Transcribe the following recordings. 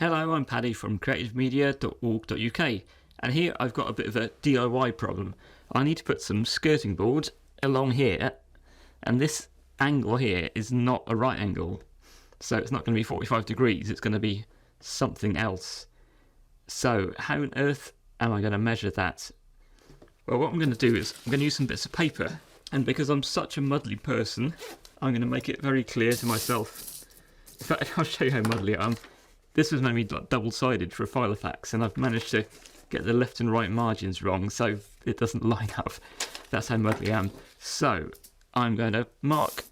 Hello, I'm Paddy from creativemedia.org.uk, and here I've got a bit of a DIY problem. I need to put some skirting board along here, and this angle here is not a right angle, so it's not going to be 45 degrees, it's going to be something else. So how on earth am I going to measure that? Well, what I'm going to do is I'm going to use some bits of paper, and because I'm such a muddly person, I'm going to make it very clear to myself. In fact, I'll show you how muddly I am. This was maybe double-sided for a Filofax, and I've managed to get the left and right margins wrong, so it doesn't line up. That's how muddly I am. So I'm going to mark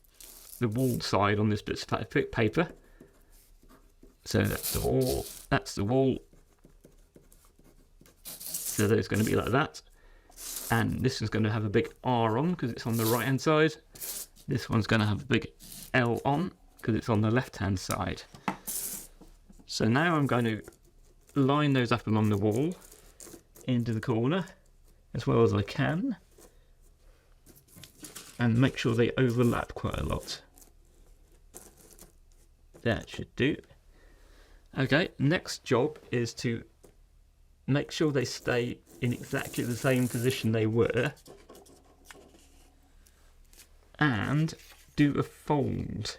the wall side on this bit of paper. So that's the wall. That's the wall. So there's going to be like that. And this is going to have a big R on because it's on the right-hand side. This one's going to have a big L on because it's on the left-hand side. So now I'm going to line those up along the wall into the corner as well as I can and make sure they overlap quite a lot. That should do. Okay, next job is to make sure they stay in exactly the same position they were and do a fold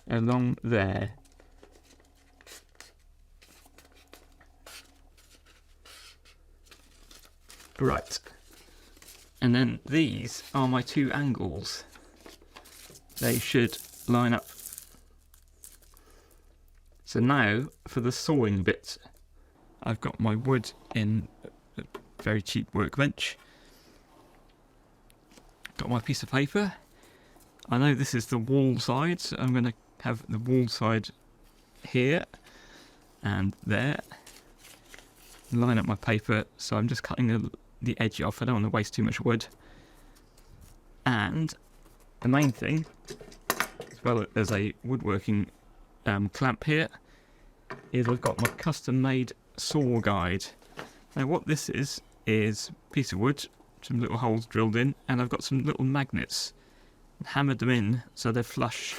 along there. Right, and then these are my two angles. They should line up. So now for the sawing bit, I've got my wood in a very cheap workbench. Got my piece of paper. I know this is the wall side, so I'm going to have the wall side here and there. Line up my paper, so I'm just cutting the edge off. I don't want to waste too much wood. And the main thing, as well as a woodworking clamp here, is I've got my custom-made saw guide. Now what this is a piece of wood, some little holes drilled in, and I've got some little magnets. Hammered them in so they're flush,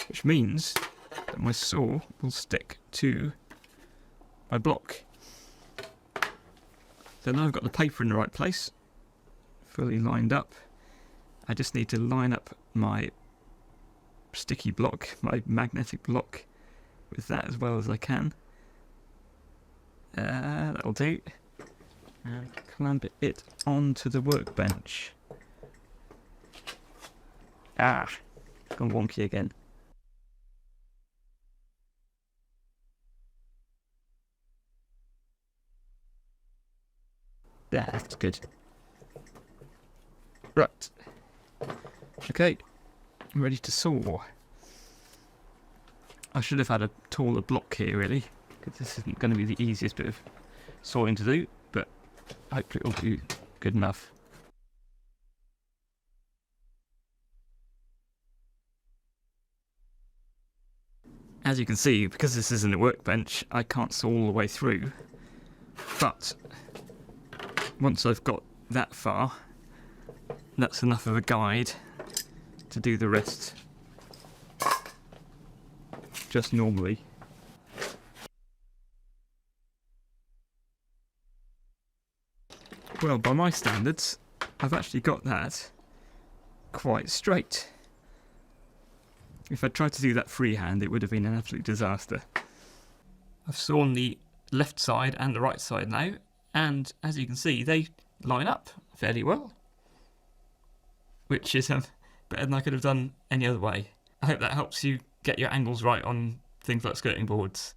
which means that my saw will stick to my block. So now I've got the paper in the right place, fully lined up. I just need to line up my sticky block, my magnetic block, with that as well as I can. That'll do. And clamp it onto the workbench. Gone wonky again. That's good. Right. Okay, I'm ready to saw. I should have had a taller block here really, because this isn't going to be the easiest bit of sawing to do, but hopefully it'll do good enough. As you can see, because this isn't a workbench, I can't saw all the way through, but once I've got that far, that's enough of a guide to do the rest just normally. Well, by my standards, I've actually got that quite straight. If I'd tried to do that freehand, it would have been an absolute disaster. I've sawn the left side and the right side now, and as you can see, they line up fairly well, which is better than I could have done any other way. I hope that helps you get your angles right on things like skirting boards.